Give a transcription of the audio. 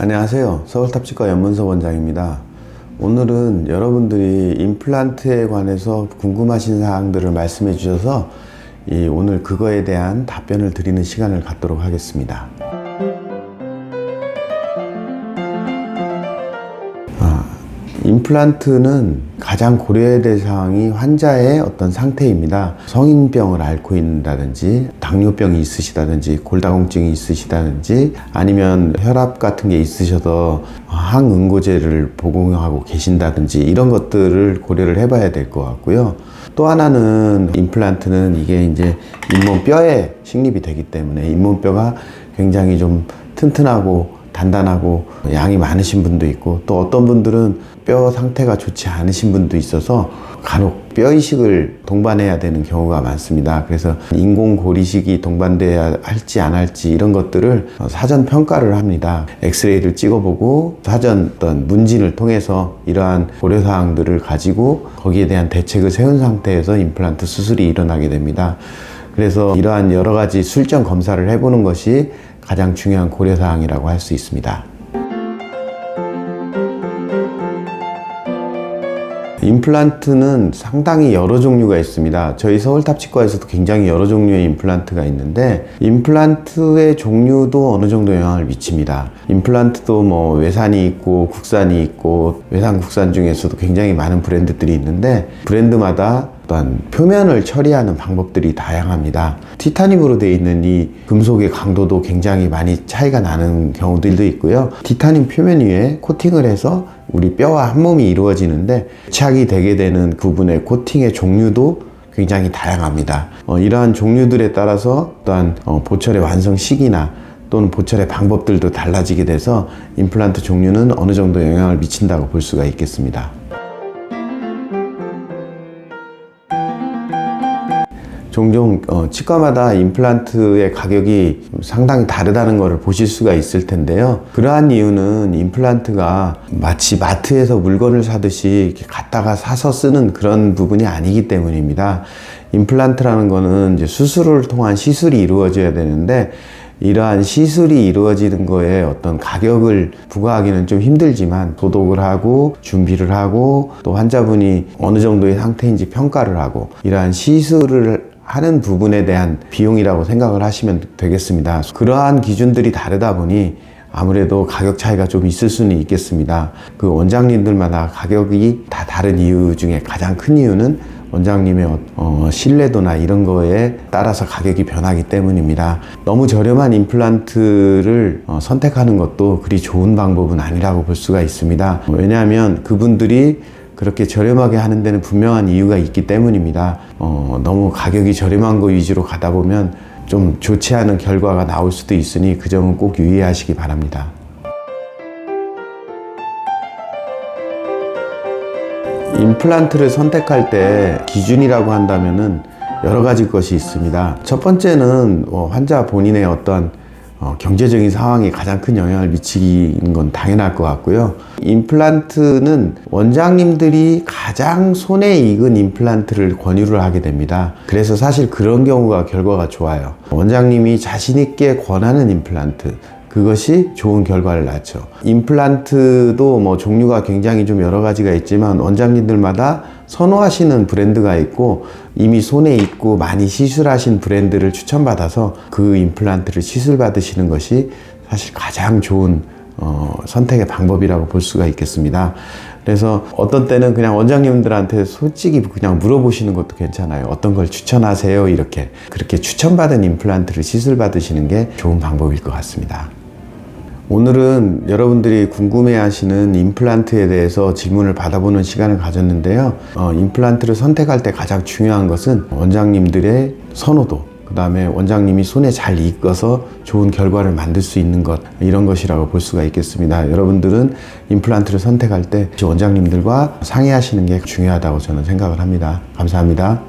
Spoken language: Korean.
안녕하세요. 서울탑치과 연문석 원장입니다. 오늘은 여러분들이 임플란트에 관해서 궁금하신 사항들을 말씀해 주셔서 오늘 그거에 대한 답변을 드리는 시간을 갖도록 하겠습니다. 임플란트는 가장 고려해야 될 사항이 환자의 어떤 상태입니다. 성인병을 앓고 있다든지 당뇨병이 있으시다든지 골다공증이 있으시다든지 아니면 혈압 같은 게 있으셔서 항응고제를 복용하고 계신다든지 이런 것들을 고려를 해봐야 될 것 같고요. 또 하나는 임플란트는 이게 이제 잇몸뼈에 식립이 되기 때문에 잇몸뼈가 굉장히 좀 튼튼하고 단단하고 양이 많으신 분도 있고, 또 어떤 분들은 뼈 상태가 좋지 않으신 분도 있어서 간혹 뼈 이식을 동반해야 되는 경우가 많습니다. 그래서 인공고리식이 동반돼야 할지 안 할지 이런 것들을 사전 평가를 합니다. 엑스레이를 찍어보고 사전 어떤 문진을 통해서 이러한 고려사항들을 가지고 거기에 대한 대책을 세운 상태에서 임플란트 수술이 일어나게 됩니다. 그래서 이러한 여러 가지 술전 검사를 해보는 것이 가장 중요한 고려사항이라고 할 수 있습니다. 임플란트는 상당히 여러 종류가 있습니다. 저희 서울탑치과에서도 굉장히 여러 종류의 임플란트가 있는데, 임플란트의 종류도 어느 정도 영향을 미칩니다. 임플란트도 뭐 외산이 있고 국산이 있고, 외산 국산 중에서도 굉장히 많은 브랜드들이 있는데 브랜드마다 어떤 표면을 처리하는 방법들이 다양합니다. 티타늄으로 되어 있는 이 금속의 강도도 굉장히 많이 차이가 나는 경우들도 있고요. 티타늄 표면 위에 코팅을 해서 우리 뼈와 한 몸이 이루어지는데 착이 되게 되는 부분의 코팅의 종류도 굉장히 다양합니다. 이러한 종류들에 따라서 또한 보철의 완성 시기나 또는 보철의 방법들도 달라지게 돼서 임플란트 종류는 어느 정도 영향을 미친다고 볼 수가 있겠습니다. 종종 치과마다 임플란트의 가격이 상당히 다르다는 것을 보실 수가 있을 텐데요. 그러한 이유는 임플란트가 마치 마트에서 물건을 사듯이 이렇게 갖다가 사서 쓰는 그런 부분이 아니기 때문입니다. 임플란트라는 거는 이제 수술을 통한 시술이 이루어져야 되는데, 이러한 시술이 이루어지는 거에 어떤 가격을 부과하기는 좀 힘들지만 소독을 하고 준비를 하고 또 환자분이 어느 정도의 상태인지 평가를 하고 이러한 시술을 하는 부분에 대한 비용이라고 생각을 하시면 되겠습니다. 그러한 기준들이 다르다 보니 아무래도 가격 차이가 좀 있을 수는 있겠습니다. 그 원장님들마다 가격이 다 다른 이유 중에 가장 큰 이유는 원장님의 신뢰도나 이런 거에 따라서 가격이 변하기 때문입니다. 너무 저렴한 임플란트를 선택하는 것도 그리 좋은 방법은 아니라고 볼 수가 있습니다. 왜냐하면 그분들이 그렇게 저렴하게 하는 데는 분명한 이유가 있기 때문입니다. 너무 가격이 저렴한 거 위주로 가다 보면 좀 좋지 않은 결과가 나올 수도 있으니 그 점은 꼭 유의하시기 바랍니다. 임플란트를 선택할 때 기준이라고 한다면은 여러 가지 것이 있습니다. 첫 번째는 환자 본인의 어떤 경제적인 상황이 가장 큰 영향을 미치는 건 당연할 것 같고요. 임플란트는 원장님들이 가장 손에 익은 임플란트를 권유를 하게 됩니다. 그래서 사실 그런 경우가 결과가 좋아요. 원장님이 자신 있게 권하는 임플란트, 그것이 좋은 결과를 낳죠. 임플란트도 뭐 종류가 굉장히 좀 여러 가지가 있지만 원장님들마다 선호하시는 브랜드가 있고, 이미 손에 익고 많이 시술하신 브랜드를 추천받아서 그 임플란트를 시술받으시는 것이 사실 가장 좋은 선택의 방법이라고 볼 수가 있겠습니다. 그래서 어떤 때는 그냥 원장님들한테 솔직히 그냥 물어보시는 것도 괜찮아요. 어떤 걸 추천하세요? 그렇게 추천받은 임플란트를 시술받으시는 게 좋은 방법일 것 같습니다. 오늘은 여러분들이 궁금해하시는 임플란트에 대해서 질문을 받아보는 시간을 가졌는데요. 임플란트를 선택할 때 가장 중요한 것은 원장님들의 선호도, 그 다음에 원장님이 손에 잘 익어서 좋은 결과를 만들 수 있는 것, 이런 것이라고 볼 수가 있겠습니다. 여러분들은 임플란트를 선택할 때 원장님들과 상의하시는 게 중요하다고 저는 생각을 합니다. 감사합니다.